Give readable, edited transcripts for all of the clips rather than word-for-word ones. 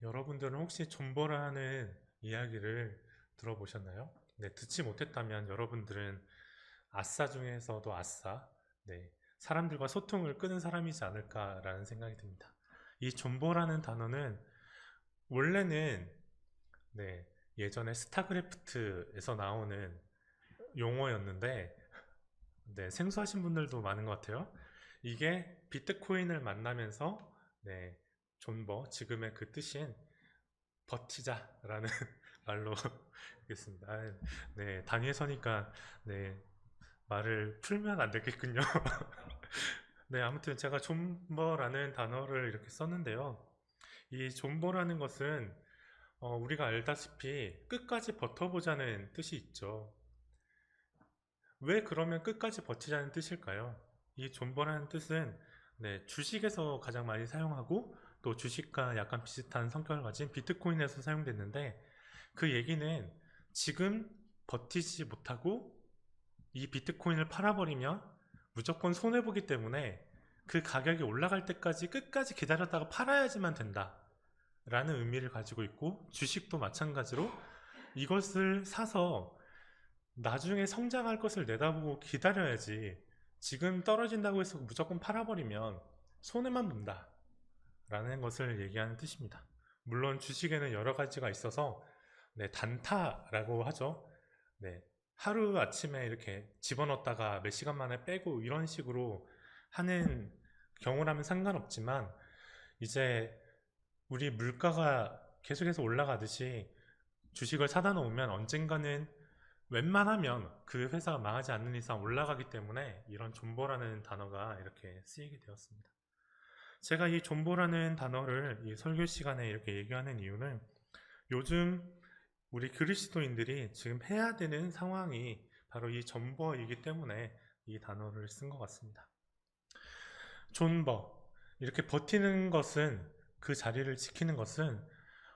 여러분들은 혹시 존버라는 이야기를 들어보셨나요? 네, 듣지 못했다면 여러분들은 아싸 중에서도 아싸, 네, 사람들과 소통을 끄는 사람이지 않을까라는 생각이 듭니다. 이 존버라는 단어는 원래는 네, 예전에 스타크래프트에서 나오는 용어였는데 네, 생소하신 분들도 많은 것 같아요. 이게 비트코인을 만나면서 네, 존버, 지금의 그 뜻인 버티자라는 말로 하겠습니다. 네, 단위에서니까 네, 말을 풀면 안 되겠군요. 네, 아무튼 제가 존버라는 단어를 이렇게 썼는데요. 이 존버라는 것은 우리가 알다시피 끝까지 버텨보자는 뜻이 있죠. 왜 그러면 끝까지 버티자는 뜻일까요? 이 존버라는 뜻은 네, 주식에서 가장 많이 사용하고 또 주식과 약간 비슷한 성격을 가진 비트코인에서 사용됐는데 그 얘기는 지금 버티지 못하고 이 비트코인을 팔아버리면 무조건 손해보기 때문에 그 가격이 올라갈 때까지 끝까지 기다렸다가 팔아야지만 된다 라는 의미를 가지고 있고 주식도 마찬가지로 이것을 사서 나중에 성장할 것을 내다보고 기다려야지 지금 떨어진다고 해서 무조건 팔아버리면 손해만 본다 라는 것을 얘기하는 뜻입니다. 물론 주식에는 여러 가지가 있어서 네, 단타라고 하죠. 네, 하루 아침에 이렇게 집어넣었다가 몇 시간 만에 빼고 이런 식으로 하는 경우라면 상관없지만 이제 우리 물가가 계속해서 올라가듯이 주식을 사다 놓으면 언젠가는 웬만하면 그 회사가 망하지 않는 이상 올라가기 때문에 이런 존버라는 단어가 이렇게 쓰이게 되었습니다. 제가 이 존버라는 단어를 이 설교 시간에 이렇게 얘기하는 이유는 요즘 우리 그리스도인들이 지금 해야 되는 상황이 바로 이 존버이기 때문에 이 단어를 쓴 것 같습니다. 존버. 이렇게 버티는 것은 그 자리를 지키는 것은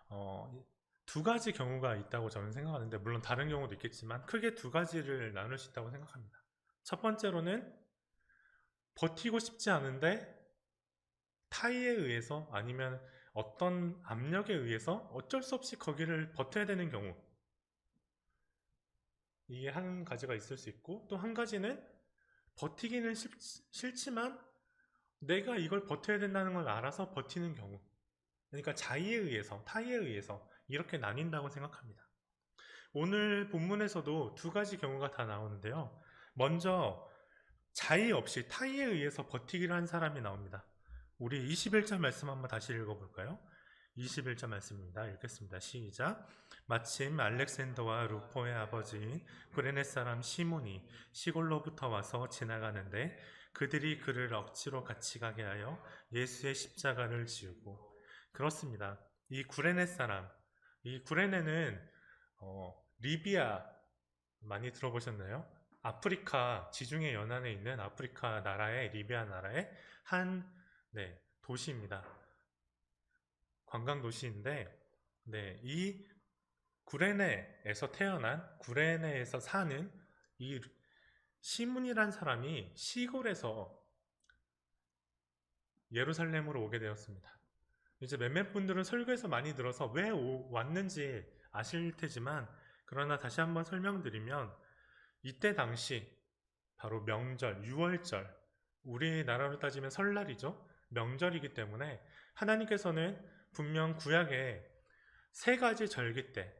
어, 두 가지 경우가 있다고 저는 생각하는데 물론 다른 경우도 있겠지만 크게 두 가지를 나눌 수 있다고 생각합니다. 첫 번째로는 버티고 싶지 않은데 타의에 의해서 아니면 어떤 압력에 의해서 어쩔 수 없이 거기를 버텨야 되는 경우 이게 한 가지가 있을 수 있고 또 한 가지는 버티기는 싫지만 내가 이걸 버텨야 된다는 걸 알아서 버티는 경우 그러니까 자의에 의해서 타의에 의해서 이렇게 나뉜다고 생각합니다. 오늘 본문에서도 두 가지 경우가 다 나오는데요. 먼저 자의 없이 타의에 의해서 버티기를 한 사람이 나옵니다. 우리 21절 말씀 한번 다시 읽어볼까요? 21절 말씀입니다. 읽겠습니다. 시작. 마침 알렉산더와 루포의 아버지인 구레네 사람 시몬이 시골로부터 와서 지나가는데 그들이 그를 억지로 같이 가게 하여 예수의 십자가를 지우고 그렇습니다. 이 구레네 사람, 이 구레네는 리비아 많이 들어보셨나요? 아프리카 지중해 연안에 있는 아프리카 나라의 리비아 나라의 한 네, 도시입니다. 관광 도시인데 네, 이 구레네에서 태어난 구레네에서 사는 이 시문이란 사람이 시골에서 예루살렘으로 오게 되었습니다. 이제 몇몇 분들은 설교에서 많이 들어서 왜 왔는지 아실 테지만 그러나 다시 한번 설명드리면 이때 당시 바로 명절, 유월절, 우리나라로 따지면 설날이죠. 명절이기 때문에 하나님께서는 분명 구약에 세 가지 절기 때,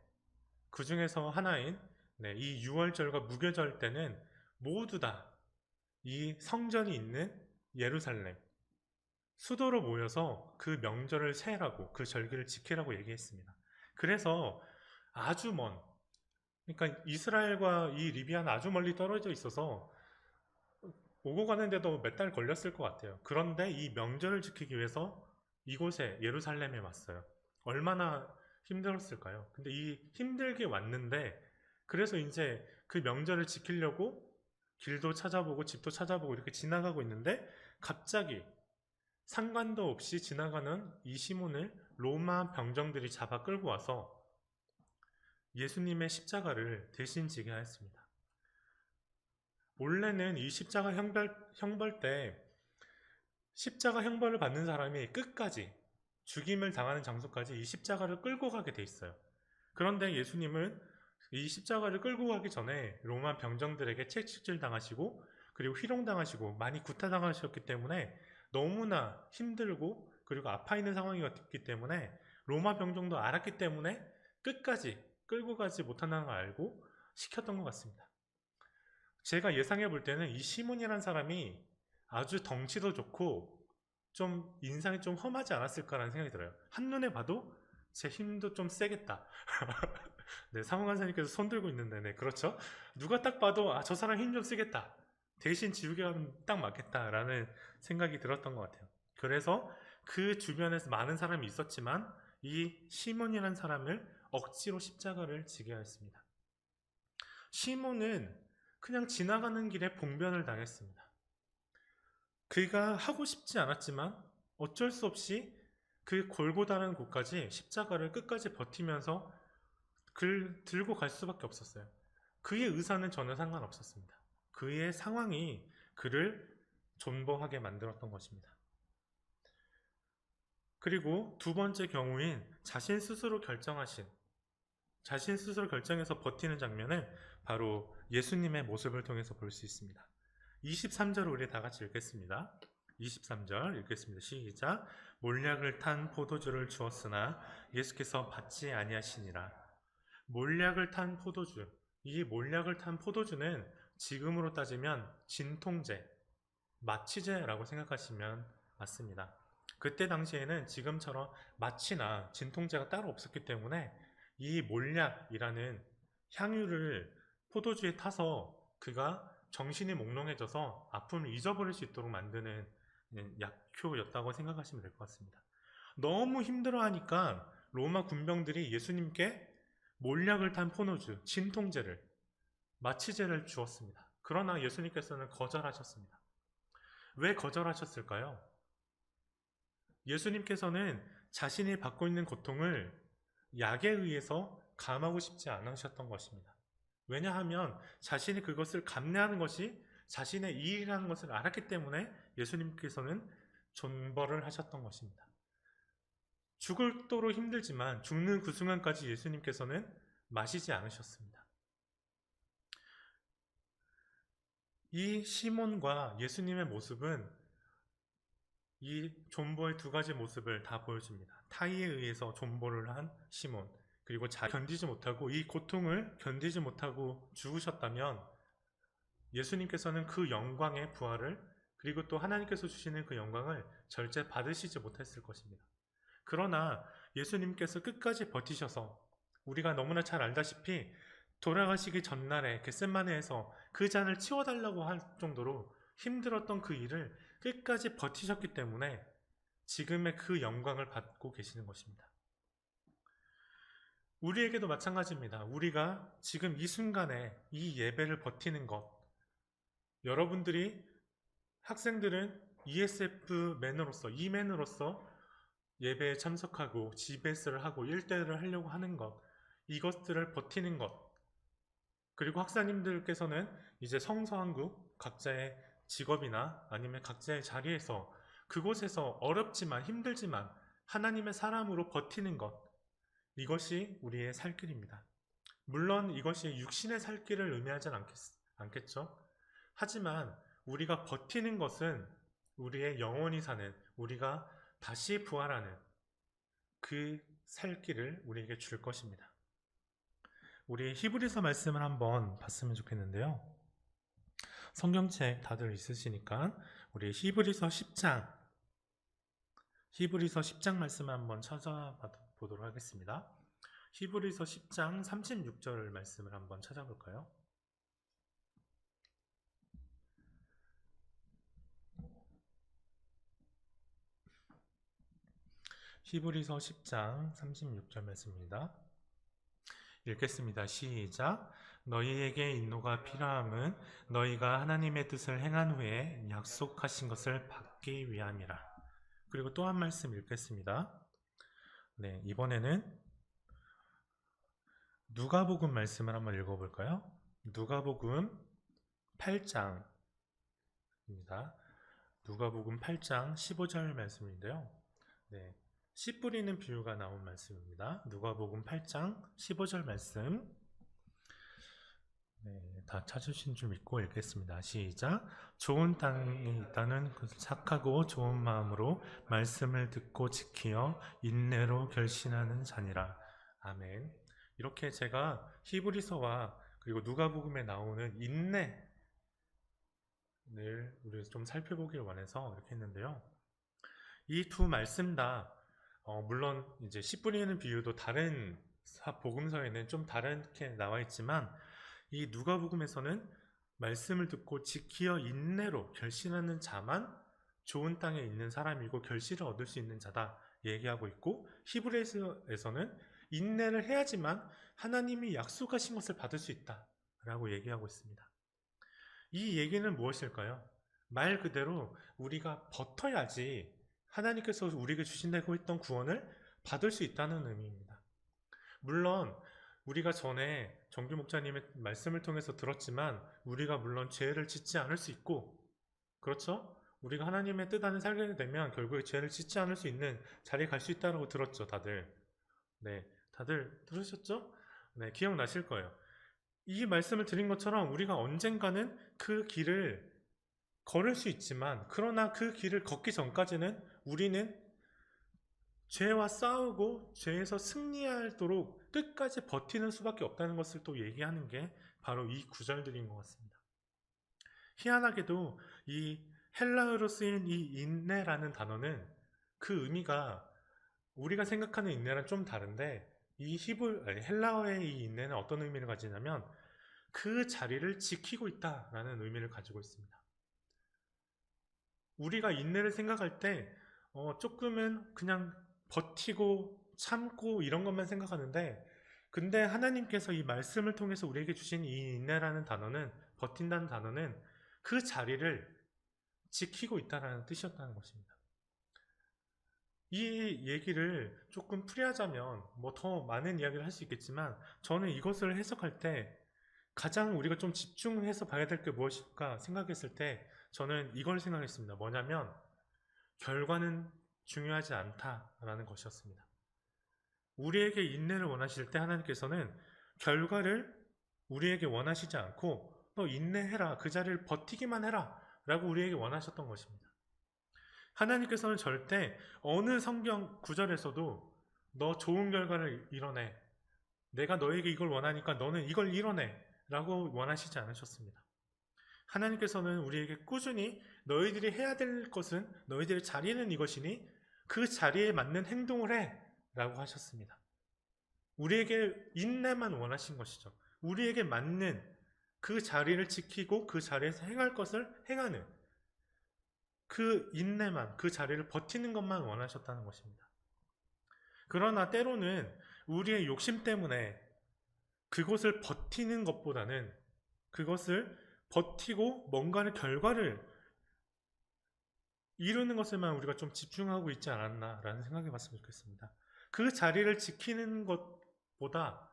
그 중에서 하나인 네, 이 유월절과 무교절 때는 모두 다 이 성전이 있는 예루살렘, 수도로 모여서 그 명절을 세라고, 그 절기를 지키라고 얘기했습니다. 그래서 아주 먼, 그러니까 이스라엘과 이 리비아는 아주 멀리 떨어져 있어서 오고 가는데도 몇 달 걸렸을 것 같아요. 그런데 이 명절을 지키기 위해서 이곳에 예루살렘에 왔어요. 얼마나 힘들었을까요? 근데 이 힘들게 왔는데 그래서 이제 그 명절을 지키려고 길도 찾아보고 집도 찾아보고 이렇게 지나가고 있는데 갑자기 상관도 없이 지나가는 이 시몬을 로마 병정들이 잡아 끌고 와서 예수님의 십자가를 대신 지게 하였습니다. 원래는 이 십자가 형벌 때 십자가 형벌을 받는 사람이 끝까지 죽임을 당하는 장소까지 이 십자가를 끌고 가게 돼 있어요. 그런데 예수님은 이 십자가를 끌고 가기 전에 로마 병정들에게 채찍질 당하시고 그리고 희롱당하시고 많이 구타당하셨기 때문에 너무나 힘들고 그리고 아파 있는 상황이었기 때문에 로마 병정도 알았기 때문에 끝까지 끌고 가지 못한다는 걸 알고 시켰던 것 같습니다. 제가 예상해 볼 때는 이 시몬이라는 사람이 아주 덩치도 좋고 좀 인상이 좀 험하지 않았을까라는 생각이 들어요. 한눈에 봐도 제 힘도 좀 세겠다. 네, 사무관사님께서 손 들고 있는데, 네, 그렇죠. 누가 딱 봐도, 아, 저 사람 힘 좀 쓰겠다. 대신 지우개 가면 딱 맞겠다라는 생각이 들었던 것 같아요. 그래서 그 주변에서 많은 사람이 있었지만, 이 시몬이라는 사람을 억지로 십자가를 지게 하였습니다. 시몬은 그냥 지나가는 길에 봉변을 당했습니다. 그가 하고 싶지 않았지만 어쩔 수 없이 그 골고다라는 곳까지 십자가를 끝까지 버티면서 그를 들고 갈 수밖에 없었어요. 그의 의사는 전혀 상관없었습니다. 그의 상황이 그를 존버하게 만들었던 것입니다. 그리고 두 번째 경우인 자신 스스로 결정해서 버티는 장면을 바로 예수님의 모습을 통해서 볼 수 있습니다. 23절 우리 다 같이 읽겠습니다. 23절 읽겠습니다. 시작. 몰약을 탄 포도주를 주었으나 예수께서 받지 아니하시니라. 몰약을 탄 포도주. 이 몰약을 탄 포도주는 지금으로 따지면 진통제, 마취제라고 생각하시면 맞습니다. 그때 당시에는 지금처럼 마취나 진통제가 따로 없었기 때문에 이 몰약이라는 향유를 포도주에 타서 그가 정신이 몽롱해져서 아픔을 잊어버릴 수 있도록 만드는 약효였다고 생각하시면 될 것 같습니다. 너무 힘들어하니까 로마 군병들이 예수님께 몰약을 탄 포도주, 진통제를, 마취제를 주었습니다. 그러나 예수님께서는 거절하셨습니다. 왜 거절하셨을까요? 예수님께서는 자신이 받고 있는 고통을 약에 의해서 감하고 싶지 않으셨던 것입니다. 왜냐하면 자신이 그것을 감내하는 것이 자신의 이익이라는 것을 알았기 때문에 예수님께서는 존버를 하셨던 것입니다. 죽을 도로 힘들지만 죽는 그 순간까지 예수님께서는 마시지 않으셨습니다. 이 시몬과 예수님의 모습은 이 존버의 두 가지 모습을 다 보여줍니다. 타이에 의해서 존버를 한 시몬, 그리고 견디지 못하고 이 고통을 견디지 못하고 죽으셨다면 예수님께서는 그 영광의 부활을 그리고 또 하나님께서 주시는 그 영광을 절대 받으시지 못했을 것입니다. 그러나 예수님께서 끝까지 버티셔서 우리가 너무나 잘 알다시피 돌아가시기 전날에 겟세마네에서 그 잔을 치워달라고 할 정도로 힘들었던 그 일을 끝까지 버티셨기 때문에 지금의 그 영광을 받고 계시는 것입니다. 우리에게도 마찬가지입니다. 우리가 지금 이 순간에 이 예배를 버티는 것, 여러분들이 학생들은 ESF맨으로서, E맨으로서 예배에 참석하고 GBS를 하고 1대를 하려고 하는 것, 이것들을 버티는 것, 그리고 학사님들께서는 이제 성서한국 각자의 직업이나 아니면 각자의 자리에서 그곳에서 어렵지만 힘들지만 하나님의 사람으로 버티는 것, 이것이 우리의 살 길입니다. 물론 이것이 육신의 살 길을 의미하진 않겠죠. 하지만 우리가 버티는 것은 우리의 영원히 사는, 우리가 다시 부활하는 그 살 길을 우리에게 줄 것입니다. 우리 히브리서 말씀을 한번 봤으면 좋겠는데요. 성경책 다들 있으시니까 우리 히브리서 10장 말씀을 한번 찾아보도록 하겠습니다. 히브리서 10장 36절 말씀을 한번 찾아볼까요? 히브리서 10장 36절 말씀입니다. 읽겠습니다. 시작. 너희에게 인노가 필요함은 너희가 하나님의 뜻을 행한 후에 약속하신 것을 받기 위함이라. 그리고 또 한 말씀 읽겠습니다. 네, 이번에는 누가복음 말씀을 한번 읽어볼까요? 누가복음 8장입니다. 누가복음 8장 15절 말씀인데요. 네, 씨 뿌리는 비유가 나온 말씀입니다. 누가복음 8장 15절 말씀. 네, 다 찾으신 줄 믿고 읽겠습니다. 시작. 좋은 땅에 있다는 그 착하고 좋은 마음으로 말씀을 듣고 지키어 인내로 결신하는 자니라. 아멘. 이렇게 제가 히브리서와 그리고 누가복음에 나오는 인내를 우리 좀 살펴보길 원해서 이렇게 했는데요. 이 두 말씀 다 물론 이제 씨 뿌리는 비유도 다른 복음서에는 좀 다르게 나와 있지만 이 누가복음에서는 말씀을 듣고 지키어 인내로 결신하는 자만 좋은 땅에 있는 사람이고 결실을 얻을 수 있는 자다 얘기하고 있고, 히브리서에서는 인내를 해야지만 하나님이 약속하신 것을 받을 수 있다 라고 얘기하고 있습니다. 이 얘기는 무엇일까요? 말 그대로 우리가 버텨야지 하나님께서 우리에게 주신다고 했던 구원을 받을 수 있다는 의미입니다. 물론 우리가 전에 정규 목사님의 말씀을 통해서 들었지만 우리가 물론 죄를 짓지 않을 수 있고, 그렇죠? 우리가 하나님의 뜻 안에 살게 되면 결국에 죄를 짓지 않을 수 있는 자리에 갈 수 있다고 들었죠, 다들. 네, 다들 들으셨죠? 네, 기억나실 거예요. 이 말씀을 드린 것처럼 우리가 언젠가는 그 길을 걸을 수 있지만, 그러나 그 길을 걷기 전까지는 우리는 죄와 싸우고 죄에서 승리하도록 끝까지 버티는 수밖에 없다는 것을 또 얘기하는 게 바로 이 구절들인 것 같습니다. 희한하게도 이 헬라어로 쓰인 이 인내라는 단어는 그 의미가 우리가 생각하는 인내랑 좀 다른데, 이 헬라어의 이 인내는 어떤 의미를 가지냐면 그 자리를 지키고 있다라는 의미를 가지고 있습니다. 우리가 인내를 생각할 때 조금은 그냥 버티고 참고 이런 것만 생각하는데, 근데 하나님께서 이 말씀을 통해서 우리에게 주신 이 인내라는 단어는, 버틴다는 단어는 그 자리를 지키고 있다는 뜻이었다는 것입니다. 이 얘기를 조금 풀이하자면 뭐 더 많은 이야기를 할 수 있겠지만, 저는 이것을 해석할 때 가장 우리가 좀 집중해서 봐야 될 게 무엇일까 생각했을 때 저는 이걸 생각했습니다. 뭐냐면 결과는 중요하지 않다라는 것이었습니다. 우리에게 인내를 원하실 때 하나님께서는 결과를 우리에게 원하시지 않고 너 인내해라, 그 자리를 버티기만 해라 라고 우리에게 원하셨던 것입니다. 하나님께서는 절대 어느 성경 구절에서도 너 좋은 결과를 이뤄내, 내가 너에게 이걸 원하니까 너는 이걸 이뤄내 라고 원하시지 않으셨습니다. 하나님께서는 우리에게 꾸준히 너희들이 해야 될 것은, 너희들의 자리는 이것이니 그 자리에 맞는 행동을 해 라고 하셨습니다. 우리에게 인내만 원하신 것이죠. 우리에게 맞는 그 자리를 지키고 그 자리에서 행할 것을 행하는 그 인내만, 그 자리를 버티는 것만 원하셨다는 것입니다. 그러나 때로는 우리의 욕심 때문에 그것을 버티는 것보다는 그것을 버티고 뭔가를 결과를 이루는 것에만 우리가 좀 집중하고 있지 않았나라는 생각해 봤으면 좋겠습니다. 그 자리를 지키는 것보다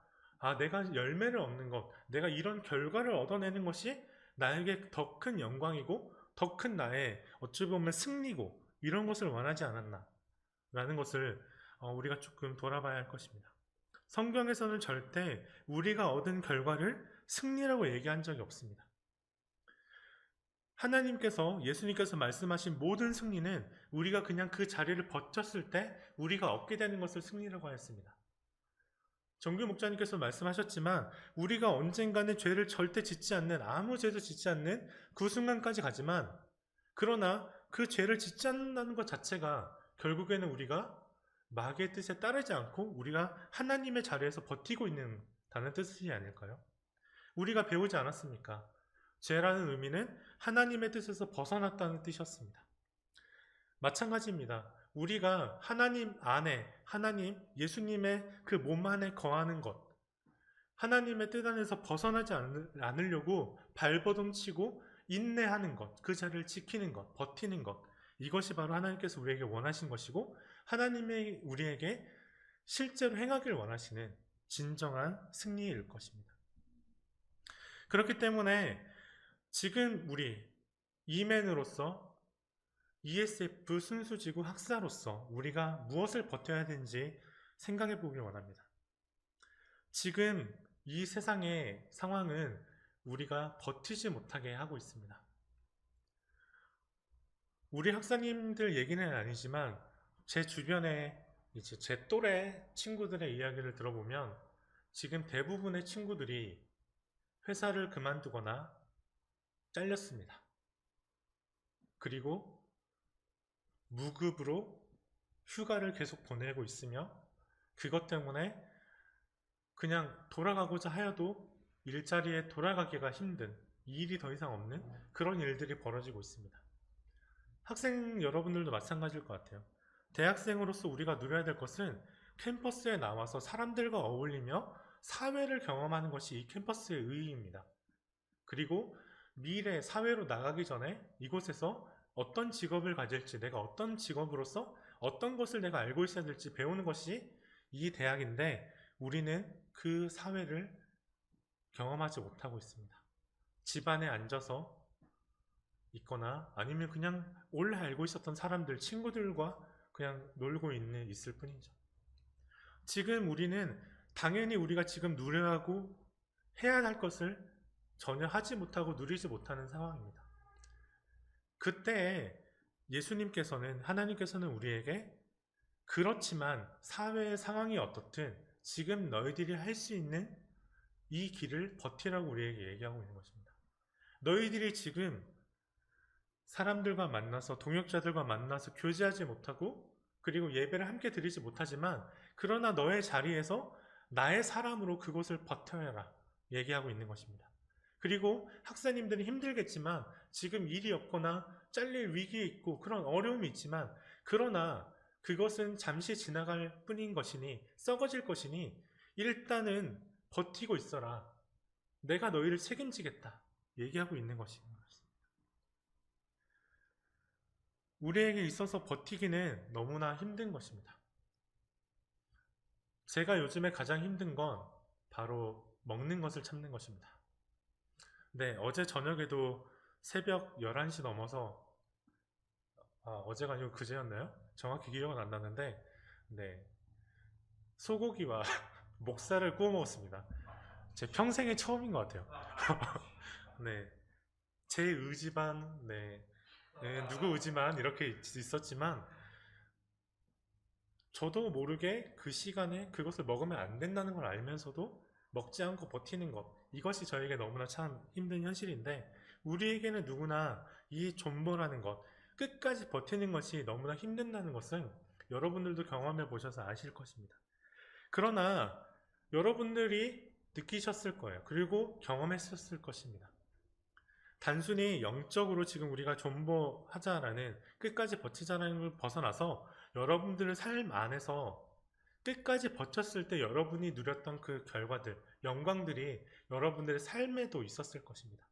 내가 열매를 얻는 것, 내가 이런 결과를 얻어내는 것이 나에게 더 큰 영광이고 더 큰 나의 어찌 보면 승리고 이런 것을 원하지 않았나라는 것을 우리가 조금 돌아봐야 할 것입니다. 성경에서는 절대 우리가 얻은 결과를 승리라고 얘기한 적이 없습니다. 하나님께서, 예수님께서 말씀하신 모든 승리는 우리가 그냥 그 자리를 버텼을 때 우리가 얻게 되는 것을 승리라고 하였습니다. 정규 목사님께서 말씀하셨지만 우리가 언젠가는 죄를 절대 짓지 않는, 아무 죄도 짓지 않는 그 순간까지 가지만, 그러나 그 죄를 짓지 않는다는 것 자체가 결국에는 우리가 마귀의 뜻에 따르지 않고 우리가 하나님의 자리에서 버티고 있다는 뜻이 아닐까요? 우리가 배우지 않았습니까? 죄라는 의미는 하나님의 뜻에서 벗어났다는 뜻이었습니다. 마찬가지입니다. 우리가 하나님 안에, 하나님, 예수님의 그 몸 안에 거하는 것, 하나님의 뜻 안에서 벗어나지 않으려고 발버둥치고 인내하는 것, 그 자리를 지키는 것, 버티는 것, 이것이 바로 하나님께서 우리에게 원하신 것이고 하나님의 우리에게 실제로 행하길 원하시는 진정한 승리일 것입니다. 그렇기 때문에 지금 우리 이맨으로서 ESF 순수지구 학사로서 우리가 무엇을 버텨야 되는지 생각해 보길 원합니다. 지금 이 세상의 상황은 우리가 버티지 못하게 하고 있습니다. 우리 학사님들 얘기는 아니지만 제 주변에 이제 제 또래 친구들의 이야기를 들어보면 지금 대부분의 친구들이 회사를 그만두거나 잘렸습니다. 그리고 무급으로 휴가를 계속 보내고 있으며 그것 때문에 그냥 돌아가고자 하여도 일자리에 돌아가기가 힘든, 일이 더 이상 없는 그런 일들이 벌어지고 있습니다. 학생 여러분들도 마찬가지일 것 같아요. 대학생으로서 우리가 누려야 될 것은 캠퍼스에 나와서 사람들과 어울리며 사회를 경험하는 것이 이 캠퍼스의 의의입니다. 그리고 미래 사회로 나가기 전에 이곳에서 어떤 직업을 가질지, 내가 어떤 직업으로서 어떤 것을 내가 알고 있어야 될지 배우는 것이 이 대학인데 우리는 그 사회를 경험하지 못하고 있습니다. 집안에 앉아서 있거나 아니면 그냥 원래 알고 있었던 사람들, 친구들과 그냥 놀고 있을 뿐이죠. 지금 우리는 당연히 우리가 지금 누려하고 해야 할 것을 전혀 하지 못하고 누리지 못하는 상황입니다. 그때 예수님께서는, 하나님께서는 우리에게 그렇지만 사회의 상황이 어떻든 지금 너희들이 할 수 있는 이 길을 버티라고 우리에게 얘기하고 있는 것입니다. 너희들이 지금 사람들과 만나서 동역자들과 만나서 교제하지 못하고 그리고 예배를 함께 드리지 못하지만 그러나 너의 자리에서 나의 사람으로 그곳을 버텨라 얘기하고 있는 것입니다. 그리고 학사님들이 힘들겠지만 지금 일이 없거나 잘릴 위기에 있고 그런 어려움이 있지만 그러나 그것은 잠시 지나갈 뿐인 것이니 썩어질 것이니 일단은 버티고 있어라. 내가 너희를 책임지겠다. 얘기하고 있는 것입니다. 우리에게 있어서 버티기는 너무나 힘든 것입니다. 제가 요즘에 가장 힘든 건 바로 먹는 것을 참는 것입니다. 네, 어제 저녁에도 새벽 11시 넘어서 어제가 아니고 그제였나요? 정확히 기억은 안 나는데 네, 소고기와 목살을 구워 먹었습니다. 제 평생의 처음인 것 같아요. 네, 제 의지만 네, 누구 의지만 이렇게 있었지만 저도 모르게 그 시간에 그것을 먹으면 안 된다는 걸 알면서도 먹지 않고 버티는 것, 이것이 저에게 너무나 참 힘든 현실인데 우리에게는 누구나 이 존버라는 것, 끝까지 버티는 것이 너무나 힘든다는 것은 여러분들도 경험해 보셔서 아실 것입니다. 그러나 여러분들이 느끼셨을 거예요. 그리고 경험했었을 것입니다. 단순히 영적으로 지금 우리가 존버하자라는, 끝까지 버티자라는 걸 벗어나서 여러분들의 삶 안에서 끝까지 버텼을 때 여러분이 누렸던 그 결과들, 영광들이 여러분들의 삶에도 있었을 것입니다.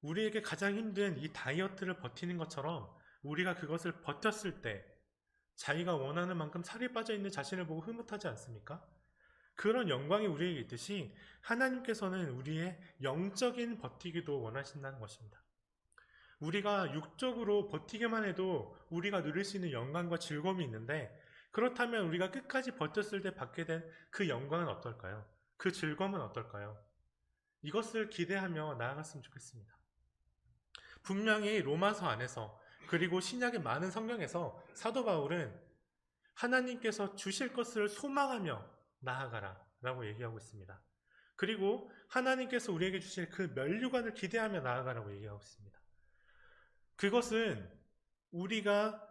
우리에게 가장 힘든 이 다이어트를 버티는 것처럼 우리가 그것을 버텼을 때 자기가 원하는 만큼 살이 빠져 있는 자신을 보고 흐뭇하지 않습니까? 그런 영광이 우리에게 있듯이 하나님께서는 우리의 영적인 버티기도 원하신다는 것입니다. 우리가 육적으로 버티기만 해도 우리가 누릴 수 있는 영광과 즐거움이 있는데 그렇다면 우리가 끝까지 버텼을 때 받게 된 그 영광은 어떨까요? 그 즐거움은 어떨까요? 이것을 기대하며 나아갔으면 좋겠습니다. 분명히 로마서 안에서 그리고 신약의 많은 성경에서 사도 바울은 하나님께서 주실 것을 소망하며 나아가라 라고 얘기하고 있습니다. 그리고 하나님께서 우리에게 주실 그 면류관을 기대하며 나아가라고 얘기하고 있습니다. 그것은 우리가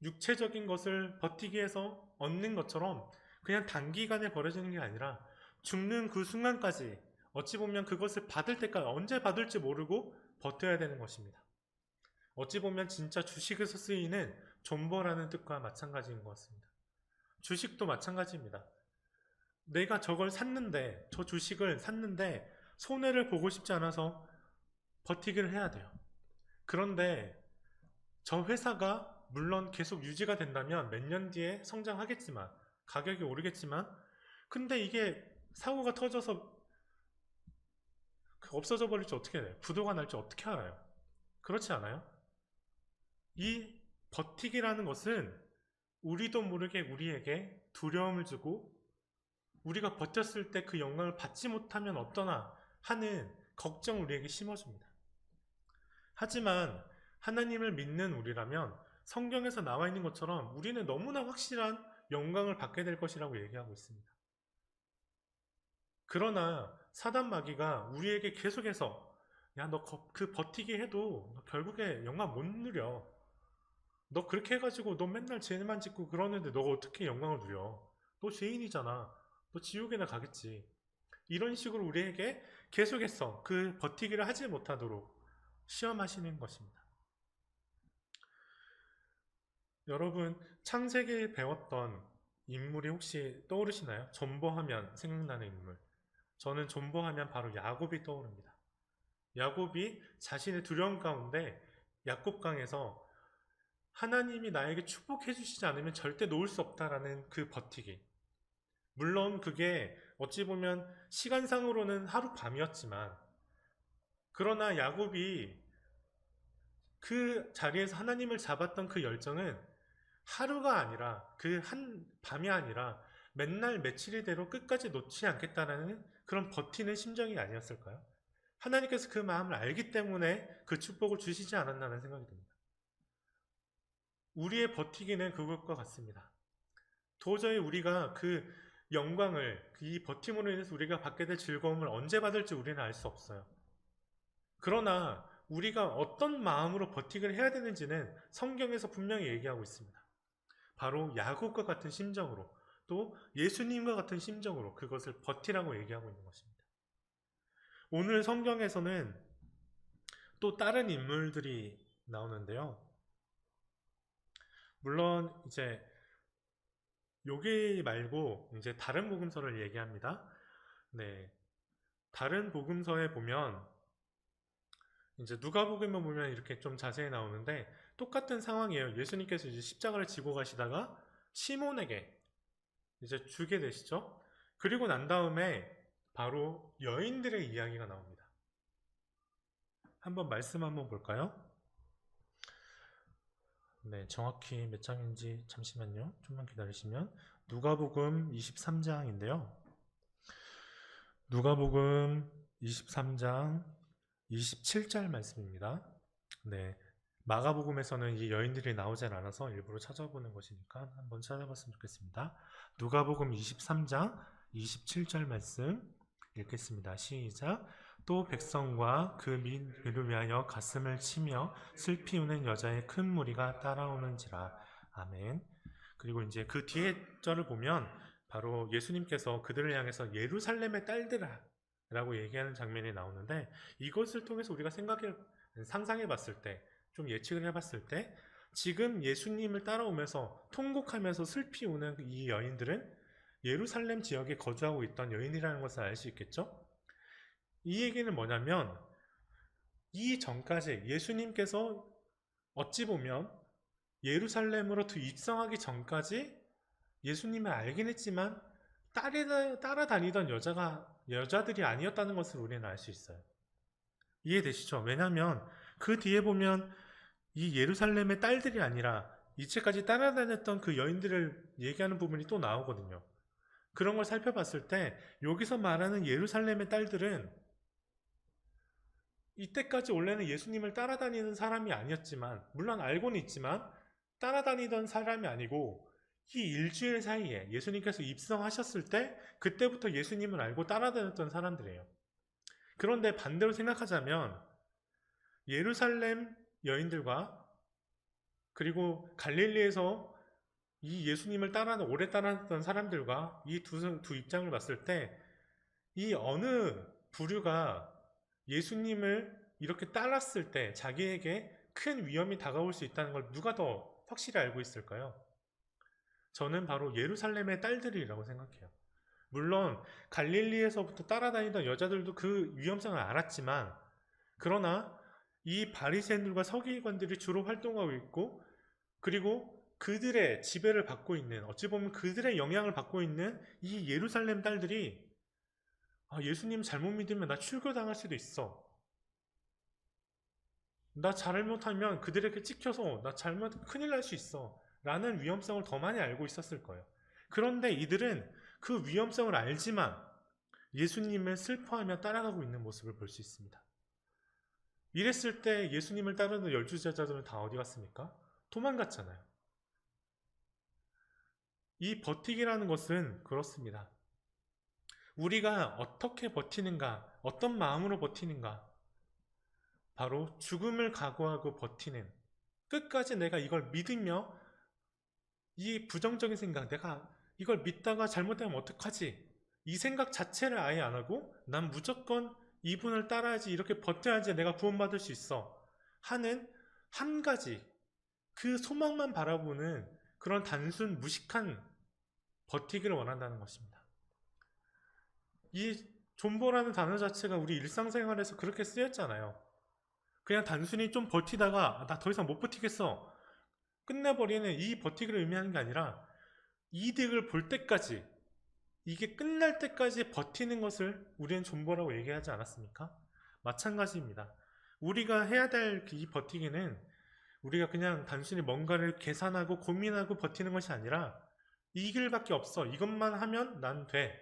육체적인 것을 버티기 위해서 얻는 것처럼 그냥 단기간에 벌어지는 게 아니라 죽는 그 순간까지 어찌 보면 그것을 받을 때까지 언제 받을지 모르고 버텨야 되는 것입니다. 어찌 보면 진짜 주식에서 쓰이는 존버라는 뜻과 마찬가지인 것 같습니다. 주식도 마찬가지입니다. 내가 저걸 샀는데, 저 주식을 샀는데 손해를 보고 싶지 않아서 버티기를 해야 돼요. 그런데 저 회사가 물론 계속 유지가 된다면 몇 년 뒤에 성장하겠지만 가격이 오르겠지만 근데 이게 사고가 터져서 없어져 버릴지 어떻게 해요? 부도가 날지 어떻게 알아요? 그렇지 않아요? 이 버티기라는 것은 우리도 모르게 우리에게 두려움을 주고 우리가 버텼을 때 그 영광을 받지 못하면 어떠나 하는 걱정을 우리에게 심어줍니다. 하지만 하나님을 믿는 우리라면 성경에서 나와 있는 것처럼 우리는 너무나 확실한 영광을 받게 될 것이라고 얘기하고 있습니다. 그러나 사단 마귀가 우리에게 계속해서 야, 너 그 버티기 해도 너 결국에 영광 못 누려. 너 그렇게 해가지고 너 맨날 죄만 짓고 그러는데 너가 어떻게 영광을 누려? 너 죄인이잖아. 너 지옥에나 가겠지. 이런 식으로 우리에게 계속해서 그 버티기를 하지 못하도록 시험하시는 것입니다. 여러분, 창세기에 배웠던 인물이 혹시 떠오르시나요? 존버하면 생각나는 인물. 저는 존버하면 바로 야곱이 떠오릅니다. 야곱이 자신의 두려움 가운데 야곱강에서 하나님이 나에게 축복해 주시지 않으면 절대 놓을 수 없다라는 그 버티기. 물론 그게 어찌 보면 시간상으로는 하룻밤이었지만 그러나 야곱이 그 자리에서 하나님을 잡았던 그 열정은 하루가 아니라 그 한 밤이 아니라 맨날 며칠이대로 끝까지 놓지 않겠다라는 그런 버티는 심정이 아니었을까요? 하나님께서 그 마음을 알기 때문에 그 축복을 주시지 않았나는 생각이 듭니다. 우리의 버티기는 그것과 같습니다. 도저히 우리가 그 영광을 이 버팀으로 인해서 우리가 받게 될 즐거움을 언제 받을지 우리는 알 수 없어요. 그러나 우리가 어떤 마음으로 버티기를 해야 되는지는 성경에서 분명히 얘기하고 있습니다. 바로 야곱과 같은 심정으로 또 예수님과 같은 심정으로 그것을 버티라고 얘기하고 있는 것입니다. 오늘 성경에서는 또 다른 인물들이 나오는데요. 물론 이제 여기 말고 이제 다른 복음서를 얘기합니다. 네, 다른 복음서에 보면 이제 누가복음에 보면 이렇게 좀 자세히 나오는데 똑같은 상황이에요. 예수님께서 이제 십자가를 지고 가시다가 시몬에게 이제 주게 되시죠. 그리고 난 다음에 바로 여인들의 이야기가 나옵니다. 한번 말씀 한번 볼까요? 네, 정확히 몇 장인지 잠시만요. 좀만 기다리시면 누가복음 23장인데요. 누가복음 23장 27절 말씀입니다. 네, 마가복음에서는 이 여인들이 나오질 않아서 일부러 찾아보는 것이니까 한번 찾아봤으면 좋겠습니다. 누가복음 23장 27절 말씀 읽겠습니다. 시작. 또 백성과 그 민을 위하여 가슴을 치며 슬피 우는 여자의 큰 무리가 따라오는지라. 아멘. 그리고 이제 그 뒤에 절을 보면 바로 예수님께서 그들을 향해서 예루살렘의 딸들아 라고 얘기하는 장면이 나오는데 이것을 통해서 우리가 상상해 봤을 때 좀 예측을 해봤을 때 지금 예수님을 따라오면서 통곡하면서 슬피 우는 이 여인들은 예루살렘 지역에 거주하고 있던 여인이라는 것을 알 수 있겠죠? 이 얘기는 뭐냐면 이 전까지 예수님께서 어찌 보면 예루살렘으로 입성하기 전까지 예수님을 알긴 했지만 따라다니던 여자들이 아니었다는 것을 우리는 알 수 있어요. 이해되시죠? 왜냐하면 그 뒤에 보면 이 예루살렘의 딸들이 아니라 이제까지 따라다녔던 그 여인들을 얘기하는 부분이 또 나오거든요. 그런 걸 살펴봤을 때 여기서 말하는 예루살렘의 딸들은 이때까지 원래는 예수님을 따라다니는 사람이 아니었지만 물론 알고는 있지만 따라다니던 사람이 아니고 이 일주일 사이에 예수님께서 입성하셨을 때 그때부터 예수님을 알고 따라다녔던 사람들이에요. 그런데 반대로 생각하자면 예루살렘 여인들과 그리고 갈릴리에서 이 예수님을 오래 따랐던 사람들과 이 두 입장을 봤을 때 이 어느 부류가 예수님을 이렇게 따랐을 때 자기에게 큰 위험이 다가올 수 있다는 걸 누가 더 확실히 알고 있을까요? 저는 바로 예루살렘의 딸들이라고 생각해요. 물론 갈릴리에서부터 따라다니던 여자들도 그 위험성을 알았지만 그러나 이 바리새인들과 서기관들이 주로 활동하고 있고 그리고 그들의 지배를 받고 있는 어찌 보면 그들의 영향을 받고 있는 이 예루살렘 딸들이 예수님 잘못 믿으면 나 출교당할 수도 있어. 나 잘못하면 그들에게 찍혀서 나 잘못 큰일 날 수 있어 라는 위험성을 더 많이 알고 있었을 거예요. 그런데 이들은 그 위험성을 알지만 예수님을 슬퍼하며 따라가고 있는 모습을 볼 수 있습니다. 이랬을 때 예수님을 따르는 12제자들은 다 어디 갔습니까? 도망갔잖아요. 이 버티기라는 것은 그렇습니다. 우리가 어떻게 버티는가, 어떤 마음으로 버티는가, 바로 죽음을 각오하고 버티는, 끝까지 내가 이걸 믿으며 이 부정적인 생각, 내가 이걸 믿다가 잘못되면 어떡하지? 이 생각 자체를 아예 안 하고 난 무조건 이분을 따라야지, 이렇게 버텨야지 내가 구원받을 수 있어 하는 한 가지, 그 소망만 바라보는 그런 단순 무식한 버티기를 원한다는 것입니다. 이 존버라는 단어 자체가 우리 일상생활에서 그렇게 쓰였잖아요. 그냥 단순히 좀 버티다가 나 더 이상 못 버티겠어 끝내버리는 이 버티기를 의미하는 게 아니라 이득을 볼 때까지, 이게 끝날 때까지 버티는 것을 우리는 존버라고 얘기하지 않았습니까? 마찬가지입니다. 우리가 해야 될 이 버티기는 우리가 그냥 단순히 뭔가를 계산하고 고민하고 버티는 것이 아니라 이 길밖에 없어, 이것만 하면 난 돼,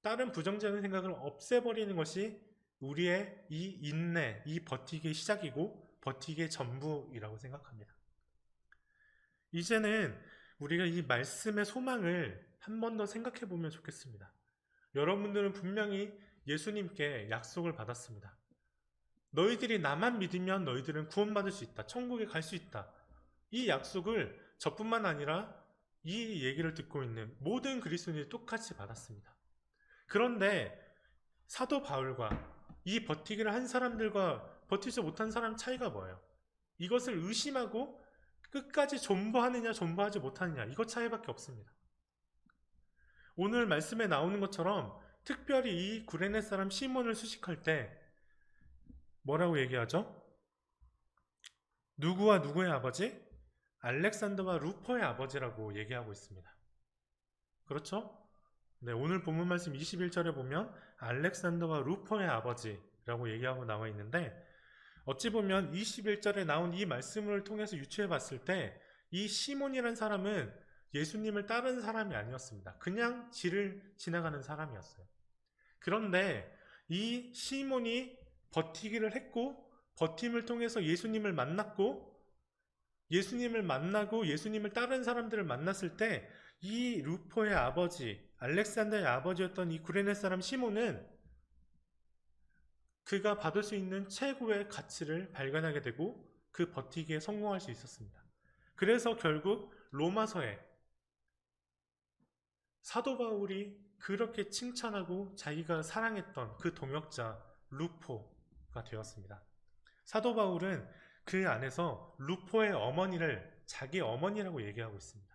다른 부정적인 생각을 없애버리는 것이 우리의 이 인내, 이 버티기의 시작이고 버티기의 전부이라고 생각합니다. 이제는 우리가 이 말씀의 소망을 한 번 더 생각해 보면 좋겠습니다. 여러분들은 분명히 예수님께 약속을 받았습니다. 너희들이 나만 믿으면 너희들은 구원받을 수 있다, 천국에 갈 수 있다. 이 약속을 저뿐만 아니라 이 얘기를 듣고 있는 모든 그리스도인들이 똑같이 받았습니다. 그런데 사도 바울과 이 버티기를 한 사람들과 버티지 못한 사람 차이가 뭐예요? 이것을 의심하고 끝까지 존버하느냐 존버하지 못하느냐, 이것 차이밖에 없습니다. 오늘 말씀에 나오는 것처럼 특별히 이 구레네 사람 시몬을 수식할 때 뭐라고 얘기하죠? 누구와 누구의 아버지? 알렉산더와 루퍼의 아버지라고 얘기하고 있습니다. 그렇죠? 네, 오늘 본문 말씀 21절에 보면 알렉산더와 루퍼의 아버지라고 얘기하고 나와 있는데, 어찌 보면 21절에 나온 이 말씀을 통해서 유추해 봤을 때 이 시몬이라는 사람은 예수님을 따르는 사람이 아니었습니다. 그냥 길을 지나가는 사람이었어요. 그런데 이 시몬이 버티기를 했고 버팀을 통해서 예수님을 만났고, 예수님을 만나고 예수님을 따르는 사람들을 만났을 때 이 루포의 아버지, 알렉산더의 아버지였던 이 구레네 사람 시몬은 그가 받을 수 있는 최고의 가치를 발견하게 되고 그 버티기에 성공할 수 있었습니다. 그래서 결국 로마서에 사도 바울이 그렇게 칭찬하고 자기가 사랑했던 그 동역자 루포가 되었습니다. 사도 바울은 그 안에서 루포의 어머니를 자기 어머니라고 얘기하고 있습니다.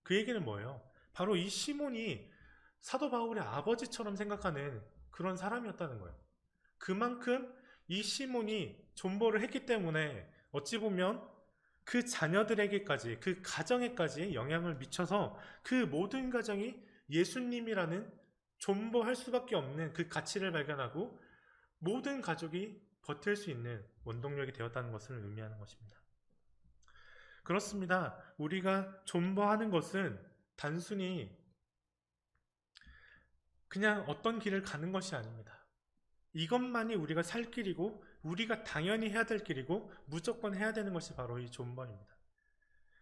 그 얘기는 뭐예요? 바로 이 시몬이 사도 바울의 아버지처럼 생각하는 그런 사람이었다는 거예요. 그만큼 이 시몬이 존버를 했기 때문에 어찌 보면 그 자녀들에게까지, 그 가정에까지 영향을 미쳐서 그 모든 가정이 예수님이라는 존버할 수밖에 없는 그 가치를 발견하고 모든 가족이 버틸 수 있는 원동력이 되었다는 것을 의미하는 것입니다. 그렇습니다. 우리가 존버하는 것은 단순히 그냥 어떤 길을 가는 것이 아닙니다. 이것만이 우리가 살 길이고 우리가 당연히 해야 될 길이고 무조건 해야 되는 것이 바로 이 존버입니다.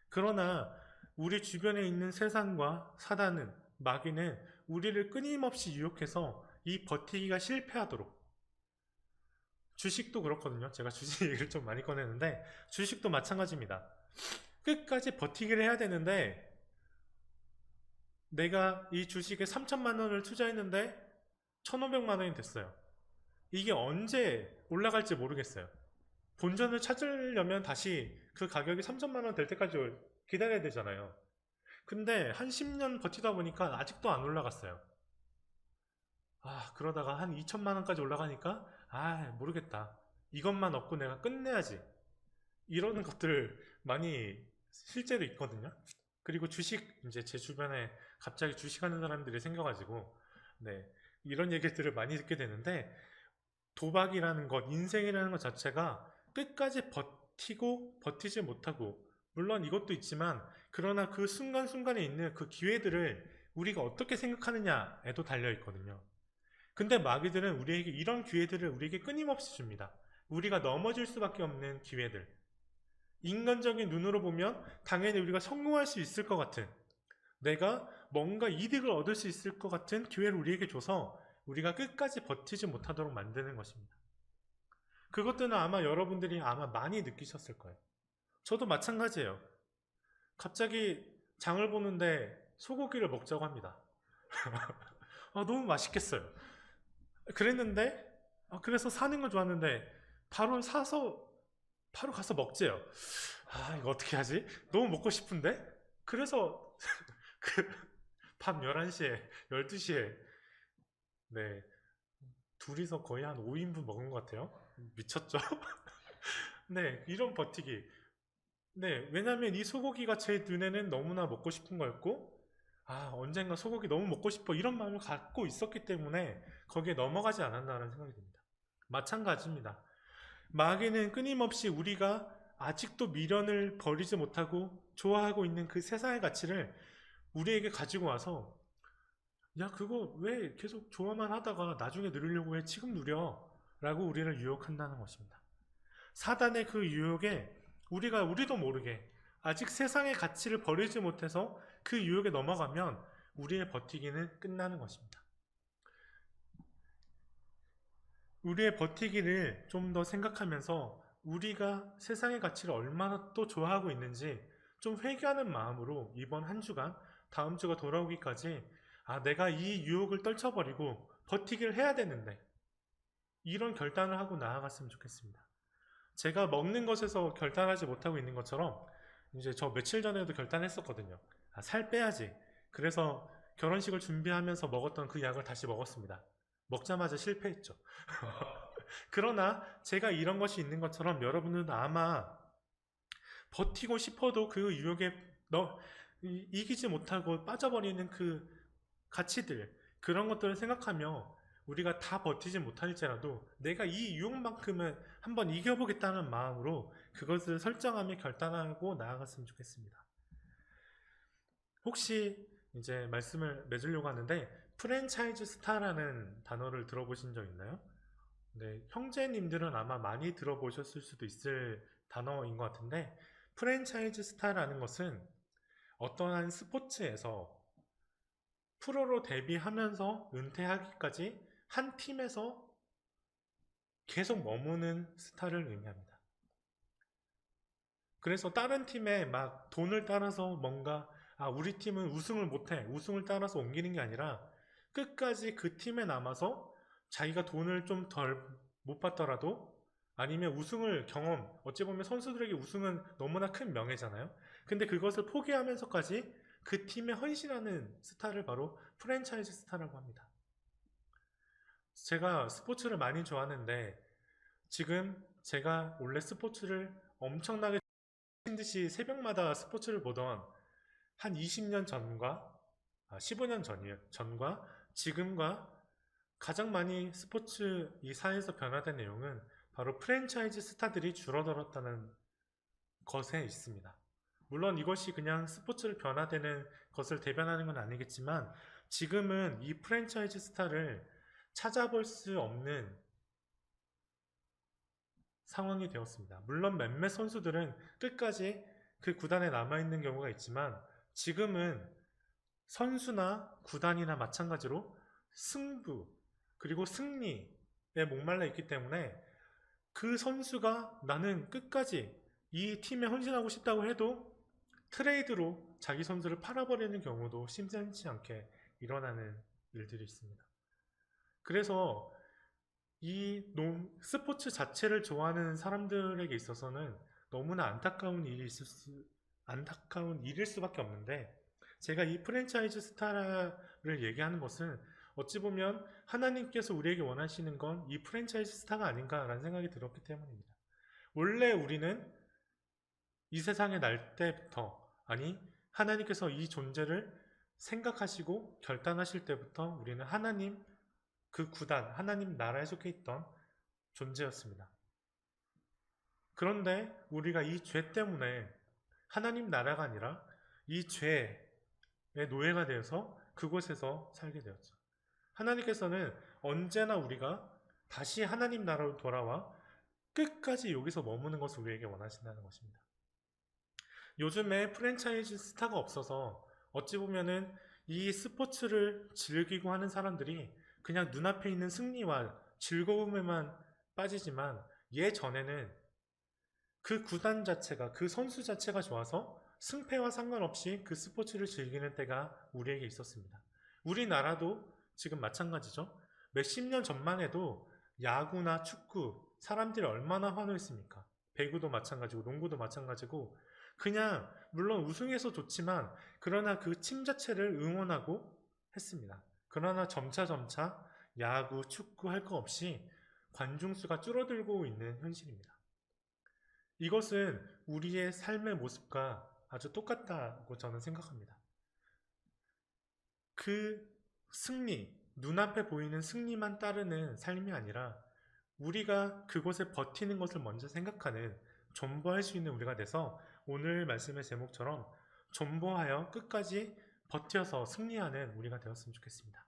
그러나 우리 주변에 있는 세상과 사단은, 마귀는 우리를 끊임없이 유혹해서 이 버티기가 실패하도록, 주식도 그렇거든요. 제가 주식 얘기를 좀 많이 꺼내는데 주식도 마찬가지입니다. 끝까지 버티기를 해야 되는데 내가 이 주식에 3천만 원을 투자했는데 1,500만 원이 됐어요. 이게 언제 올라갈지 모르겠어요. 본전을 찾으려면 다시 그 가격이 3천만 원 될 때까지 기다려야 되잖아요. 근데 한 10년 버티다 보니까 아직도 안 올라갔어요. 그러다가 한 2천만 원까지 올라가니까 모르겠다, 이것만 얻고 내가 끝내야지, 이러는 것들 많이 실제로 있거든요. 그리고 주식, 이제 제 주변에 갑자기 주식하는 사람들이 생겨가지고 이런 얘기들을 많이 듣게 되는데, 도박이라는 것, 인생이라는 것 자체가 끝까지 버티고 버티지 못하고, 물론 이것도 있지만 그러나 그 순간순간에 있는 그 기회들을 우리가 어떻게 생각하느냐에도 달려 있거든요. 근데 마귀들은 우리에게 이런 기회들을 우리에게 끊임없이 줍니다. 우리가 넘어질 수밖에 없는 기회들. 인간적인 눈으로 보면 당연히 우리가 성공할 수 있을 것 같은, 내가 뭔가 이득을 얻을 수 있을 것 같은 기회를 우리에게 줘서 우리가 끝까지 버티지 못하도록 만드는 것입니다. 그것들은 아마 여러분들이 아마 많이 느끼셨을 거예요. 저도 마찬가지예요. 갑자기 장을 보는데 소고기를 먹자고 합니다. 너무 맛있겠어요. 그랬는데, 그래서 사는 건 좋았는데 바로 사서 바로 가서 먹재요. 이거 어떻게 하지? 너무 먹고 싶은데? 그래서 그 밤 11시에 12시에 네, 둘이서 거의 한 5인분 먹은 것 같아요. 미쳤죠? 네, 이런 버티기. 네, 왜냐면 이 소고기가 제 눈에는 너무나 먹고 싶은 거였고, 언젠가 소고기 너무 먹고 싶어 이런 마음을 갖고 있었기 때문에 거기에 넘어가지 않았나라는 생각이 듭니다. 마찬가지입니다. 마귀는 끊임없이 우리가 아직도 미련을 버리지 못하고 좋아하고 있는 그 세상의 가치를 우리에게 가지고 와서, 야, 그거 왜 계속 좋아만 하다가 나중에 누리려고 해? 지금 누려. 라고 우리를 유혹한다는 것입니다. 사단의 그 유혹에 우리도 모르게 아직 세상의 가치를 버리지 못해서 그 유혹에 넘어가면 우리의 버티기는 끝나는 것입니다. 우리의 버티기를 좀 더 생각하면서 우리가 세상의 가치를 얼마나 또 좋아하고 있는지 좀 회개하는 마음으로 이번 한 주간, 다음 주가 돌아오기까지 내가 이 유혹을 떨쳐버리고 버티기를 해야 되는데, 이런 결단을 하고 나아갔으면 좋겠습니다. 제가 먹는 것에서 결단하지 못하고 있는 것처럼 이제 저 며칠 전에도 결단했었거든요. 살 빼야지. 그래서 결혼식을 준비하면서 먹었던 그 약을 다시 먹었습니다. 먹자마자 실패했죠. 그러나 제가 이런 것이 있는 것처럼 여러분은 아마 버티고 싶어도 그 유혹에 이기지 못하고 빠져버리는 그 가치들, 그런 것들을 생각하며 우리가 다 버티지 못할지라도 내가 이 유혹만큼은 한번 이겨보겠다는 마음으로 그것을 설정하며 결단하고 나아갔으면 좋겠습니다. 혹시 이제 말씀을 맺으려고 하는데, 프랜차이즈 스타라는 단어를 들어보신 적 있나요? 네, 형제님들은 아마 많이 들어보셨을 수도 있을 단어인 것 같은데, 프랜차이즈 스타라는 것은 어떠한 스포츠에서 프로로 데뷔하면서 은퇴하기까지 한 팀에서 계속 머무는 스타를 의미합니다. 그래서 다른 팀에 막 돈을 따라서 뭔가 우리 팀은 우승을 못해, 우승을 따라서 옮기는 게 아니라 끝까지 그 팀에 남아서 자기가 돈을 좀 덜 못 받더라도, 아니면 우승을 어찌 보면 선수들에게 우승은 너무나 큰 명예잖아요. 근데 그것을 포기하면서까지 그 팀에 헌신하는 스타를 바로 프랜차이즈 스타라고 합니다. 제가 스포츠를 많이 좋아하는데, 지금 제가 원래 스포츠를 엄청나게 미친 듯이 새벽마다 스포츠를 보던 한 20년 전과 15년 전과 지금과 가장 많이 스포츠 이 사회에서 변화된 내용은 바로 프랜차이즈 스타들이 줄어들었다는 것에 있습니다. 물론 이것이 그냥 스포츠를 변화되는 것을 대변하는 건 아니겠지만, 지금은 이 프랜차이즈 스타를 찾아볼 수 없는 상황이 되었습니다. 물론 몇몇 선수들은 끝까지 그 구단에 남아있는 경우가 있지만, 지금은 선수나 구단이나 마찬가지로 승부 그리고 승리에 목말라 있기 때문에 그 선수가 나는 끝까지 이 팀에 헌신하고 싶다고 해도 트레이드로 자기 선수를 팔아버리는 경우도 심상치 않게 일어나는 일들이 있습니다. 그래서 이 스포츠 자체를 좋아하는 사람들에게 있어서는 너무나 안타까운 일일 수밖에 없는데, 제가 이 프랜차이즈 스타를 얘기하는 것은 어찌 보면 하나님께서 우리에게 원하시는 건 이 프랜차이즈 스타가 아닌가라는 생각이 들었기 때문입니다. 원래 우리는 이 세상에 날 때부터, 하나님께서 이 존재를 생각하시고 결단하실 때부터 우리는 하나님 그 구단, 하나님 나라에 속해 있던 존재였습니다. 그런데 우리가 이 죄 때문에 하나님 나라가 아니라 이 죄의 노예가 되어서 그곳에서 살게 되었죠. 하나님께서는 언제나 우리가 다시 하나님 나라로 돌아와 끝까지 여기서 머무는 것을 우리에게 원하신다는 것입니다. 요즘에 프랜차이즈 스타가 없어서 어찌 보면은 이 스포츠를 즐기고 하는 사람들이 그냥 눈앞에 있는 승리와 즐거움에만 빠지지만 예전에는 그 구단 자체가, 그 선수 자체가 좋아서 승패와 상관없이 그 스포츠를 즐기는 때가 우리에게 있었습니다. 우리나라도 지금 마찬가지죠. 몇십 년 전만 해도 야구나 축구, 사람들이 얼마나 환호했습니까? 배구도 마찬가지고, 농구도 마찬가지고, 그냥, 물론 우승해서 좋지만, 그러나 그 팀 자체를 응원하고 했습니다. 그러나 점차 야구, 축구 할 거 없이 관중수가 줄어들고 있는 현실입니다. 이것은 우리의 삶의 모습과 아주 똑같다고 저는 생각합니다. 그 승리, 눈앞에 보이는 승리만 따르는 삶이 아니라 우리가 그곳에 버티는 것을 먼저 생각하는 존버할 수 있는 우리가 돼서 오늘 말씀의 제목처럼 존버하여 끝까지 버텨서 승리하는 우리가 되었으면 좋겠습니다.